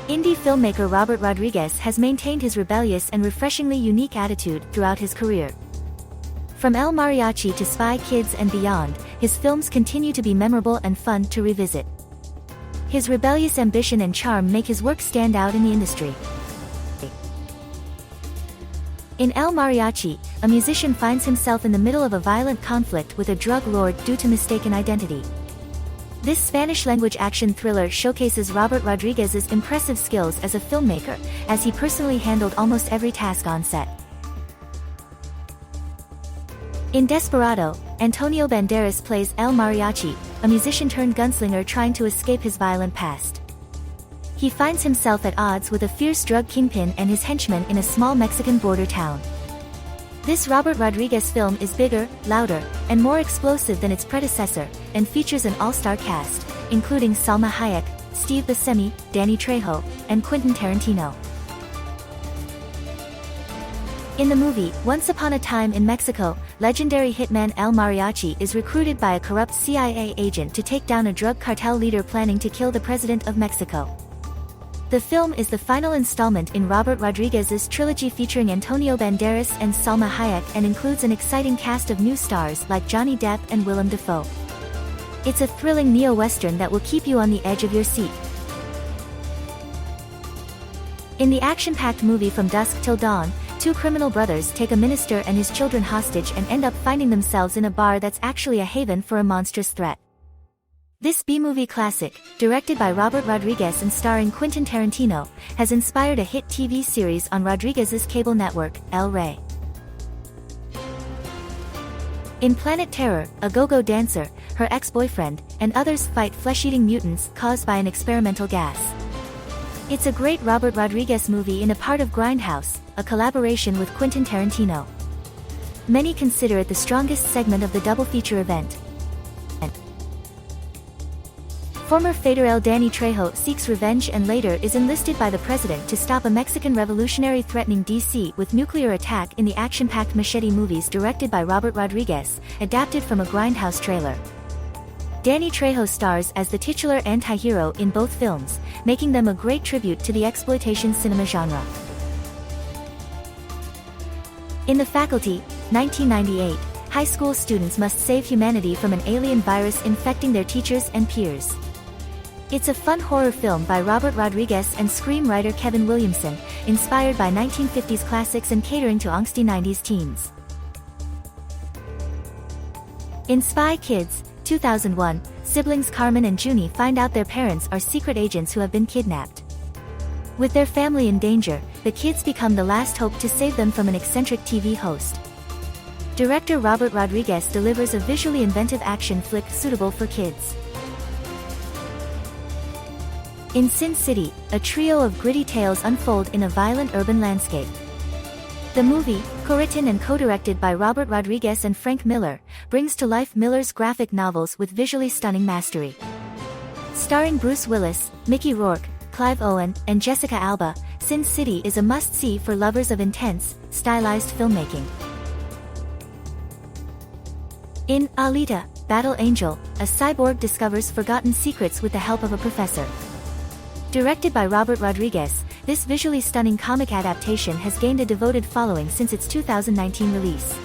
Indie filmmaker Robert Rodriguez has maintained his rebellious and refreshingly unique attitude throughout his career. From El Mariachi to Spy Kids and beyond, his films continue to be memorable and fun to revisit. His rebellious ambition and charm make his work stand out in the industry. In El Mariachi, a musician finds himself in the middle of a violent conflict with a drug lord due to mistaken identity. This Spanish-language action thriller showcases Robert Rodriguez's impressive skills as a filmmaker, as he personally handled almost every task on set. In Desperado, Antonio Banderas plays El Mariachi, a musician-turned-gunslinger trying to escape his violent past. He finds himself at odds with a fierce drug kingpin and his henchmen in a small Mexican border town. This Robert Rodriguez film is bigger, louder, and more explosive than its predecessor, and features an all-star cast, including Salma Hayek, Steve Buscemi, Danny Trejo, and Quentin Tarantino. In the movie, Once Upon a Time in Mexico, legendary hitman El Mariachi is recruited by a corrupt CIA agent to take down a drug cartel leader planning to kill the president of Mexico. The film is the final installment in Robert Rodriguez's trilogy featuring Antonio Banderas and Salma Hayek and includes an exciting cast of new stars like Johnny Depp and Willem Dafoe. It's a thrilling neo-western that will keep you on the edge of your seat. In the action-packed movie From Dusk Till Dawn, two criminal brothers take a minister and his children hostage and end up finding themselves in a bar that's actually a haven for a monstrous threat. This B-movie classic, directed by Robert Rodriguez and starring Quentin Tarantino, has inspired a hit TV series on Rodriguez's cable network, El Rey. In Planet Terror, a go-go dancer, her ex-boyfriend, and others fight flesh-eating mutants caused by an experimental gas. It's a great Robert Rodriguez movie in a part of Grindhouse, a collaboration with Quentin Tarantino. Many consider it the strongest segment of the double feature event. Former Federal Danny Trejo seeks revenge and later is enlisted by the president to stop a Mexican revolutionary threatening DC with nuclear attack in the action-packed Machete movies directed by Robert Rodriguez, adapted from a Grindhouse trailer. Danny Trejo stars as the titular anti-hero in both films, making them a great tribute to the exploitation cinema genre. In The Faculty, 1998, high school students must save humanity from an alien virus infecting their teachers and peers. It's a fun horror film by Robert Rodriguez and screenwriter Kevin Williamson, inspired by 1950s classics and catering to angsty 90s teens. In Spy Kids, 2001, siblings Carmen and Junie find out their parents are secret agents who have been kidnapped. With their family in danger, the kids become the last hope to save them from an eccentric TV host. Director Robert Rodriguez delivers a visually inventive action flick suitable for kids. In Sin City, a trio of gritty tales unfold in a violent urban landscape. The movie, co-written and co-directed by Robert Rodriguez and Frank Miller, brings to life Miller's graphic novels with visually stunning mastery. Starring Bruce Willis, Mickey Rourke, Clive Owen, and Jessica Alba, Sin City is a must-see for lovers of intense, stylized filmmaking. In Alita, Battle Angel, a cyborg discovers forgotten secrets with the help of a professor. Directed by Robert Rodriguez, this visually stunning comic adaptation has gained a devoted following since its 2019 release.